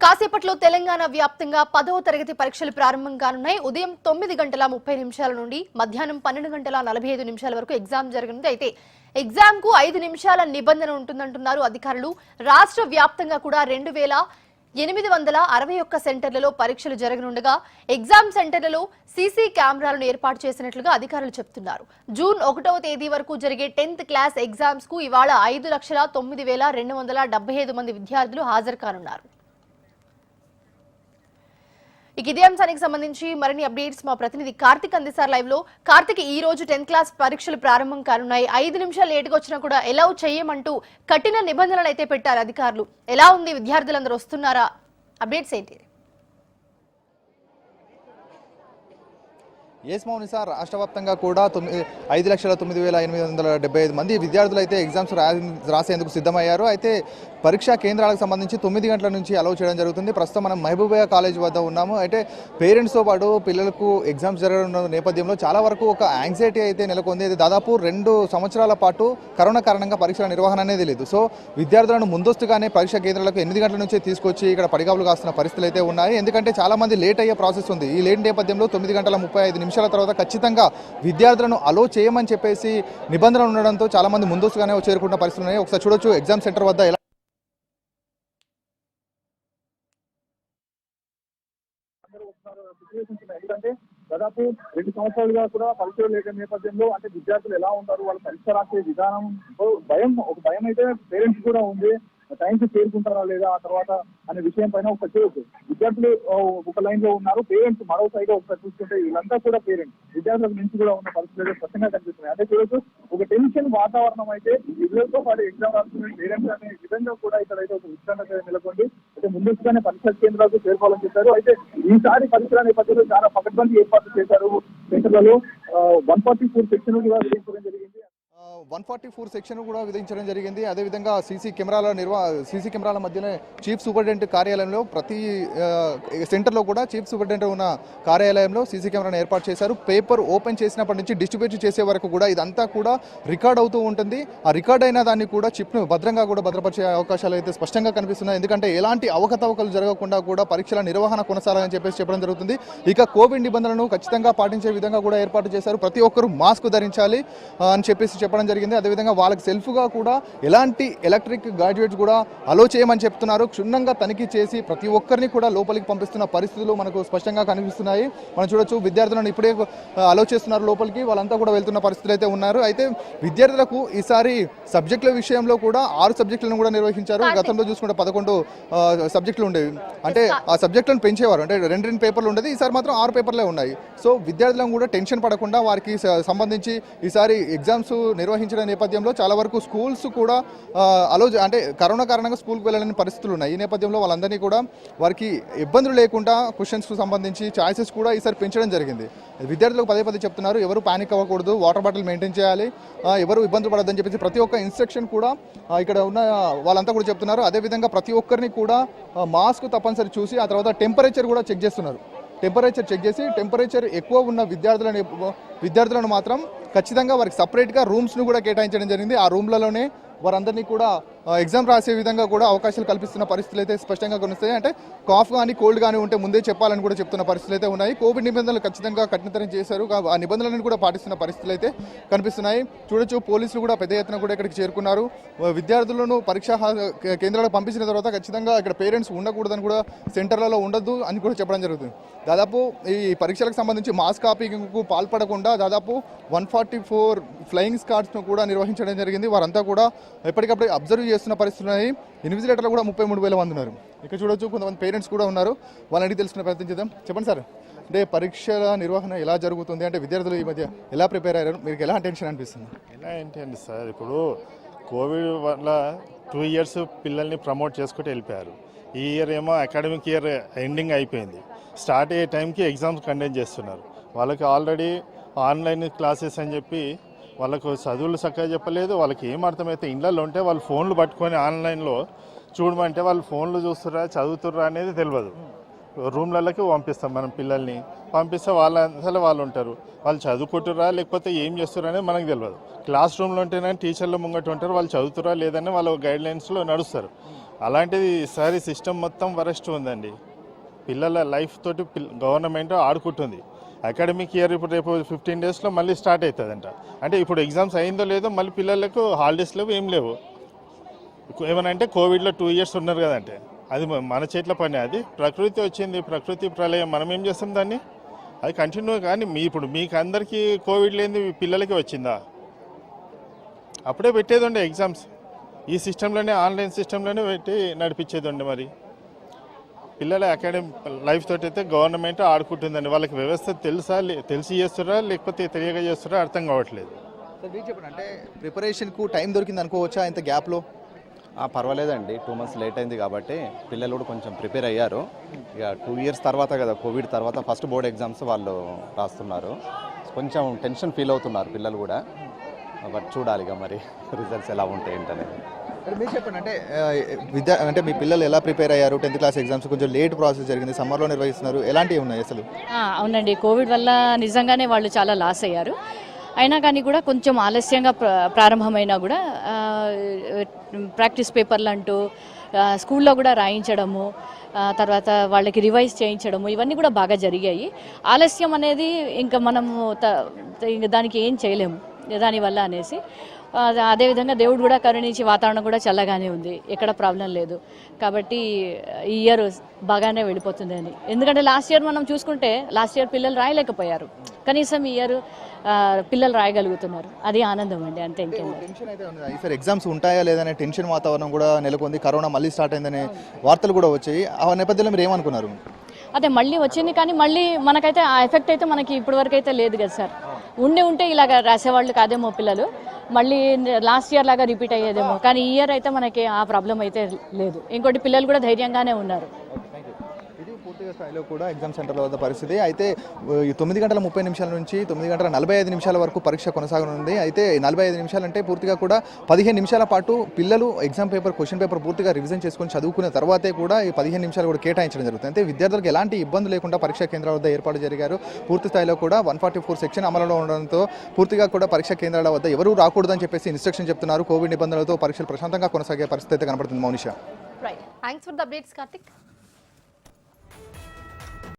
కాసేపట్లో తెలంగాణ వ్యాప్తంగా 10వ తరగతి పరీక్షలు ప్రారంభం కానున్నాయి. ఉదయం 9:30 నుండి మధ్యాహ్నం 12:45 వరకు ఎగ్జామ్ జరగనుంది. అయితే ఎగ్జామ్ కు 5 నిమిషాల నిబంధన ఉంటుందంటున్నారు అధికారులు. రాష్ట్ర వ్యాప్తంగా కూడా 2861 సెంటర్లలో పరీక్షలు జరగనుండగా ఎగ్జామ్ సెంటర్లలో సీసీ కెమెరాలను ఏర్పాటు చేసినట్లుగా అధికారులు చెబుతున్నారు. జూన్ 1వ తేదీ వరకు జరిగే 10th క్లాస్ ఎగ్జామ్స్ కు ఇవాళ 5,09,275 మంది విద్యార్థులు హాజరు కానున్నారు. ఇదే అంశానికి సంబంధించి మరిన్ని అప్డేట్స్ మా ప్రతినిధి కార్తిక్ అందిస్తారు లైవ్ లో. కార్తిక్, ఈ రోజు 10th క్లాస్ పరీక్షలు ప్రారంభం కానున్నాయి. 5 నిమిషాలు లేటుగా వచ్చినా కూడా ఎలౌ చేయమంటూ కఠిన నిబంధనలు అయితే పెట్టారు అధికారులు. ఎలా ఉంది, విద్యార్థులందరూ వస్తున్నారా? అప్డేట్స్ ఏంటి? మౌని సార్, రాష్ట్ర వ్యాప్తంగా కూడా 5,09,875 మంది విద్యార్థులు అయితే ఎగ్జామ్స్ రాసేందుకు సిద్ధమయ్యారు. అయితే పరీక్షా కేంద్రాలకు సంబంధించి 9 గంటల నుంచి అలౌ చేయడం జరుగుతుంది. ప్రస్తుతం మనం మహబూబా కాలేజ్ వద్ద ఉన్నాము. అయితే పేరెంట్స్తో పాటు పిల్లలకు ఎగ్జామ్స్ జరగనున్న నేపథ్యంలో చాలా వరకు ఒక యాంగ్జైటీ అయితే నెలకొంది. దాదాపు 2 సంవత్సరాల పాటు కరోనా కారణంగా పరీక్షల నిర్వహణ అనేది లేదు. సో విద్యార్థులను ముందస్తుగానే పరీక్షా కేంద్రాలకు 8 గంటల నుంచే తీసుకొచ్చి ఇక్కడ పడిగాపులు కాస్తున్న పరిస్థితులు అయితే ఉన్నాయి. ఎందుకంటే చాలా మంది లేట్ అయ్యే ప్రాసెస్ ఉంది. ఈ లేట్ నేపథ్యంలో 9:35 తర్వాత ఖచ్చితంగా విద్యార్థులను అలో చేయమని చెప్పేసి నిబంధనలు ఉండడంతో చాలా మంది ముందస్తుగానే చేరుకున్న పరిస్థితులు ఉన్నాయి. ఒకసారి చూడొచ్చు ఎగ్జామ్ సెంటర్ వద్ద ఎలా ఎందుకంటే దాదాపు 2 సంవత్సరాలుగా కూడా పరీక్షలు లేక నేపథ్యంలో అంటే విద్యార్థులు ఎలా ఉంటారు, వాళ్ళ పరీక్ష రాసే విధానం ఒక భయం అయితే పేరెంట్స్ కూడా ఉంది. టైంకి చేరుకుంటారా లేదా ఆ తర్వాత అనే విషయం పైన ఒక చూడొచ్చు. విద్యార్థులు ఒక లైన్ లో ఉన్నారు, పేరెంట్స్ మరో సైడ్ ఒకసారి చూసుకుంటే వీళ్ళంతా కూడా పేరెంట్స్ విద్యార్థుల నుంచి కూడా ఉన్న పరిస్థితులు స్పష్టంగా కనిపిస్తున్నాయి. అంటే చూడొచ్చు ఒక టెన్షన్ వాతావరణం అయితే పిల్లలతో పాటు ఎగ్జామ్ రాస్తున్న పేరెంట్స్ అనే విధంగా కూడా ఇక్కడ అయితే ఒక ఉత్కంఠ నెలకొంది. అయితే ముందస్తుగానే పరీక్షా కేంద్రాలకు చేరుకోవాలని చెప్పారు. అయితే ఈసారి పరీక్షల నేపథ్యంలో చాలా పకడ్బందీ ఏర్పాట్లు చేశారు. సెంటర్లలో 144 సెక్షన్ కూడా విధించడం జరిగింది. 144 సెక్షన్ కూడా విధించడం జరిగింది. అదేవిధంగా సీసీ కెమెరాల మధ్యనే చీఫ్ సూపరింటెండెంట్ కార్యాలయంలో ప్రతి సెంటర్లో కూడా చీఫ్ సూపరింటెండెంట్ ఉన్న కార్యాలయంలో సీసీ కెమెరాను ఏర్పాటు చేశారు. పేపర్ ఓపెన్ చేసినప్పటి నుంచి డిస్ట్రిబ్యూట్ చేసే వరకు కూడా ఇదంతా కూడా రికార్డ్ అవుతూ ఉంటుంది. ఆ రికార్డ్ అయిన దాన్ని కూడా చిప్ను భద్రంగా కూడా భద్రపరిచే అవకాశాలు అయితే స్పష్టంగా కనిపిస్తున్నాయి. ఎందుకంటే ఎలాంటి అవకతవకలు జరగకుండా కూడా పరీక్షల నిర్వహణ కొనసాగాలని చెప్పడం జరుగుతుంది. ఇక కోవిడ్ నిబంధనలను ఖచ్చితంగా పాటించే విధంగా కూడా ఏర్పాటు చేశారు. ప్రతి ఒక్కరూ మాస్క్ ధరించాలి అని చెప్పడం జరిగింది. అదేవిధంగా వాళ్ళకి సెల్ఫ్గా కూడా ఎలాంటి ఎలక్ట్రిక్ గ్యాడ్జెట్స్ కూడా అలో చేయమని చెప్తున్నారు. క్షుణ్ణంగా తనిఖీ చేసి ప్రతి ఒక్కరిని కూడా లోపలికి పంపిస్తున్న పరిస్థితులు మనకు స్పష్టంగా కనిపిస్తున్నాయి. మనం చూడొచ్చు విద్యార్థులను ఇప్పుడే అలో చేస్తున్నారు లోపలికి, వాళ్ళంతా కూడా వెళ్తున్న పరిస్థితులు అయితే ఉన్నారు. అయితే విద్యార్థులకు ఈసారి సబ్జెక్టుల విషయంలో కూడా 6 సబ్జెక్టులను కూడా నిర్వహించారు. గతంలో చూసుకుంటే 11 సబ్జెక్టులు ఉండేవి. అంటే ఆ సబ్జెక్టులను పెంచేవారు. అంటే 2 పేపర్లు ఉండేది, ఈసారి మాత్రం 6 పేపర్లే ఉన్నాయి. సో విద్యార్థులను కూడా టెన్షన్ పడకుండా వారికి సంబంధించి ఈసారి ఎగ్జామ్స్ నిర్వహించిన నేపథ్యంలో చాలా వరకు స్కూల్స్ కూడా అంటే కరోనా కారణంగా స్కూల్కి వెళ్ళలేని పరిస్థితులు ఉన్నాయి. ఈ నేపథ్యంలో వాళ్ళందరినీ కూడా వారికి ఇబ్బందులు లేకుండా క్వశ్చన్స్కు సంబంధించి ఛాయిసెస్ కూడా ఈసారి పెంచడం జరిగింది. విద్యార్థులకు పదే చెప్తున్నారు, ఎవరు పానిక్ అవ్వకూడదు, వాటర్ బాటిల్ మెయింటైన్ చేయాలి, ఎవరు ఇబ్బందులు పడద్దని చెప్పేసి ప్రతి ఒక్క ఇన్స్ట్రక్షన్ కూడా ఇక్కడ ఉన్న వాళ్ళంతా కూడా చెప్తున్నారు. అదేవిధంగా ప్రతి ఒక్కరిని కూడా మాస్క్ తప్పనిసరి చూసి ఆ తర్వాత టెంపరేచర్ కూడా చెక్ చేస్తున్నారు. టెంపరేచర్ చెక్ చేసి టెంపరేచర్ ఎక్కువ ఉన్న విద్యార్థులను మాత్రం ఖచ్చితంగా వారికి సపరేట్గా రూమ్స్ను కూడా కేటాయించడం జరిగింది. ఆ రూమ్లలోనే వారందరినీ కూడా ఎగ్జామ్ రాసే విధంగా కూడా అవకాశాలు కల్పిస్తున్న పరిస్థితులు అయితే స్పష్టంగా కనిపిస్తాయి. అంటే కాఫ్ కానీ కోల్డ్ కానీ ఉంటే ముందే చెప్పాలని కూడా చెప్తున్న పరిస్థితులు అయితే ఉన్నాయి. కోవిడ్ నిబంధనలు ఖచ్చితంగా కఠినతరం చేశారు. ఆ నిబంధనలను కూడా పాటిస్తున్న పరిస్థితులు అయితే కనిపిస్తున్నాయి. చూడొచ్చు పోలీసులు కూడా పెద్ద ఎత్తున కూడా ఇక్కడికి చేరుకున్నారు. విద్యార్థులను పరీక్షా కేంద్రాలకు పంపించిన తర్వాత ఖచ్చితంగా ఇక్కడ పేరెంట్స్ ఉండకూడదని కూడా సెంటర్లలో ఉండొద్దు అని కూడా చెప్పడం జరుగుతుంది. దాదాపు ఈ పరీక్షలకు సంబంధించి మాస్ కాపీకు పాల్పడకుండా దాదాపు 144 ఫ్లయింగ్ స్కాడ్స్ను కూడా నిర్వహించడం జరిగింది. వారంతా కూడా ఎప్పటికప్పుడు అబ్జర్వ్ చేస్తున్న పరిస్థితులు ఉన్నాయి. ఇన్విజిలేటర్లు కూడా 33,000 మంది ఉన్నారు. ఇక్కడ చూడొచ్చు కొంతమంది పేరెంట్స్ కూడా ఉన్నారు. వాళ్ళని అడిగి తెలుసుకునే ప్రయత్నం చేద్దాం. చెప్పండి సార్, అంటే పరీక్షల నిర్వహణ ఎలా జరుగుతుంది? అంటే విద్యార్థులు ఈ మధ్య ఎలా ప్రిపేర్ అయ్యారు? మీకు ఎలా టెన్షన్ అనిపిస్తుంది? ఎలా ఏంటి అండి సార్, ఇప్పుడు కోవిడ్ వల్ల 2 ఇయర్స్ పిల్లల్ని ప్రమోట్ చేసుకుంటూ వెళ్ళిపోయారు. ఈ ఇయర్ ఏమో అకాడమిక్ ఇయర్ ఎండింగ్ అయిపోయింది. స్టార్ట్ అయ్యే టైంకి ఎగ్జామ్స్ కండక్ట్ చేస్తున్నారు. వాళ్ళకి ఆల్రెడీ ఆన్లైన్ క్లాసెస్ అని చెప్పి వాళ్ళకు చదువులు చక్కగా చెప్పలేదు. వాళ్ళకి ఏం అర్థమైతే ఇళ్ళల్లో ఉంటే వాళ్ళు ఫోన్లు పట్టుకొని ఆన్లైన్లో చూడమంటే వాళ్ళు ఫోన్లు చూస్తుర్రా చదువుతుర్రా అనేది తెలియదు. రూమ్లలోకి పంపిస్తాం మనం పిల్లల్ని, పంపిస్తే అసలు వాళ్ళు ఉంటారు, వాళ్ళు చదువుకుంటుర్రా లేకపోతే ఏం చేస్తుర్రా అనేది మనకు తెలియదు. క్లాస్ రూమ్లో ఉంటేనే టీచర్లు ముంగట ఉంటారు, వాళ్ళు చదువుతుర్రా లేదని వాళ్ళ గైడ్ లైన్స్లో నడుస్తారు. అలాంటిది ఈసారి సిస్టమ్ మొత్తం వరస్ట్ ఉందండి. పిల్లల లైఫ్ తోటి గవర్నమెంట్ ఆడుకుంటుంది. అకాడమిక్ ఇయర్ ఇప్పుడు రేపు 15 డేస్లో మళ్ళీ స్టార్ట్ అవుతుందంట. అంటే ఇప్పుడు ఎగ్జామ్స్ అయిందో లేదో మళ్ళీ పిల్లలకు హాలిడేస్ లేవు, ఏం లేవు. ఏమన్నా అంటే కోవిడ్లో 2 ఇయర్స్ ఉన్నారు కదంటే అది మన చేతిలో పని. అది ప్రకృతి వచ్చింది, ప్రకృతి ప్రళయం, మనం ఏం చేస్తాం దాన్ని, అది కంటిన్యూ. కానీ ఇప్పుడు మీకు అందరికీ కోవిడ్ లేని పిల్లలకి వచ్చిందా? అప్పుడే పెట్టేది ఉండే ఎగ్జామ్స్, ఈ సిస్టంలోనే ఆన్లైన్ సిస్టంలోనే పెట్టి నడిపించేది ఉండే. మరి పిల్లల అకాడమిక్ లైఫ్ తోటి అయితే గవర్నమెంట్ ఆడుకుంటుందండి. వాళ్ళకి వ్యవస్థ తెలిసి చేస్తారా లేకపోతే తెలియక చేస్తారా అర్థం కావట్లేదు. సార్ మీరు చెప్పండి, అంటే ప్రిపరేషన్కు టైం దొరికింది అనుకోవచ్చా ఇంత గ్యాప్లో? పర్వాలేదండి, 2 మంత్స్ లేట్ అయింది కాబట్టి పిల్లలు కూడా కొంచెం ప్రిపేర్ అయ్యారు. ఇక 2 ఇయర్స్ తర్వాత కదా, కోవిడ్ తర్వాత ఫస్ట్ బోర్డ్ ఎగ్జామ్స్ వాళ్ళు రాస్తున్నారు. కొంచెం టెన్షన్ ఫీల్ అవుతున్నారు పిల్లలు కూడా. బట్ చూడాలి ఇక మరి రిజల్ట్స్ ఎలా ఉంటాయి ఏంటనేది. మీరు చెప్పండి, అంటే అంటే మీ పిల్లలు ఎలా ప్రిపేర్ అయ్యారు? 10th క్లాస్ ఎగ్జామ్స్ కొంచెం లేట్ ప్రాసెస్ జరిగింది, సమ్మర్లో నిర్వహిస్తున్నారు, ఎలాంటివి ఉన్నాయి అసలు? అవునండి, కోవిడ్ వల్ల నిజంగానే వాళ్ళు చాలా లాస్ అయ్యారు. అయినా కానీ కూడా కొంచెం ఆలస్యంగా ప్రారంభమైనా కూడా ప్రాక్టీస్ పేపర్లు అంటూ స్కూల్లో కూడా రాయించడము, తర్వాత వాళ్ళకి రివైజ్ చేయించడము, ఇవన్నీ కూడా బాగా జరిగాయి. ఆలస్యం అనేది ఇంకా మనము ఇంకా దానికి ఏం చేయలేము దానివల్ల అనేసి. అదేవిధంగా దేవుడు కూడా కరుణించి వాతావరణం కూడా చల్లగానే ఉంది, ఎక్కడ ప్రాబ్లం లేదు. కాబట్టి ఈ ఇయర్ బాగానే వెళ్ళిపోతుంది అని. ఎందుకంటే లాస్ట్ ఇయర్ మనం చూసుకుంటే లాస్ట్ ఇయర్ పిల్లలు రాయలేకపోయారు, కనీసం ఈ ఇయర్ పిల్లలు రాయగలుగుతున్నారు. అది ఆనందం అండి, అంతే. ఇంకేం టెన్షన్ అయితే ఉంది. ఈసారి ఎగ్జామ్స్ ఉంటాయా లేదనే టెన్షన్ వాతావరణం కూడా నెలకొంది. కరోనా మళ్ళీ స్టార్ట్ అయిందనే వార్తలు కూడా వచ్చాయి. ఆ నేపథ్యంలో మీరు ఏమనుకున్నారు? అదే మళ్ళీ వచ్చింది, కానీ మళ్ళీ మనకైతే ఆ ఎఫెక్ట్ అయితే మనకి ఇప్పటివరకు అయితే లేదు కదా సార్. ఉంటే ఇలాగ రాసేవాళ్ళు కాదేమో పిల్లలు, మళ్ళీ లాస్ట్ ఇయర్ లాగా రిపీట్ అయ్యేదేమో. కానీ ఈ ఇయర్ అయితే మనకి ఆ ప్రాబ్లం అయితే లేదు. ఇంకోటి పిల్లలు కూడా ధైర్యంగానే ఉన్నారు. ఇది పూర్తిగా స్థాయిలో కూడా ఎగ్జామ్ సెంటర్ల వద్ద పరిస్థితి. అయితే 9:30 నుంచి 9:45 వరకు పరీక్ష కొనసాగనుంది. అయితే 45 నిమిషాలు అంటే పూర్తిగా కూడా 15 నిమిషాల పాటు పిల్లలు ఎగ్జామ్ పేపర్, క్వశ్చన్ పేపర్ పూర్తిగా రివిజన్ చేసుకుని చదువుకున్న తర్వాతే కూడా ఈ 15 నిమిషాలు కూడా కేటాయించడం జరుగుతుంది. అంటే విద్యార్థులకు ఎలాంటి ఇబ్బంది లేకుండా పరీక్షా కేంద్రాల వద్ద ఏర్పాటు జరిగారు. పూర్తి స్థాయిలో కూడా 144 సెక్షన్ అమలులో ఉండడంతో పూర్తిగా కూడా పరీక్షా కేంద్రాల వద్ద ఎవరూ రాకూడదని చెప్పేసి ఇన్స్ట్రక్షన్ చెప్తున్నారు. కోవిడ్ నిబంధనలతో పరీక్షలు ప్రశాంతంగా కొనసాగే పరిస్థితి అయితే కనబడుతుంది. Mounisha, right, thanks for the updates Karthik.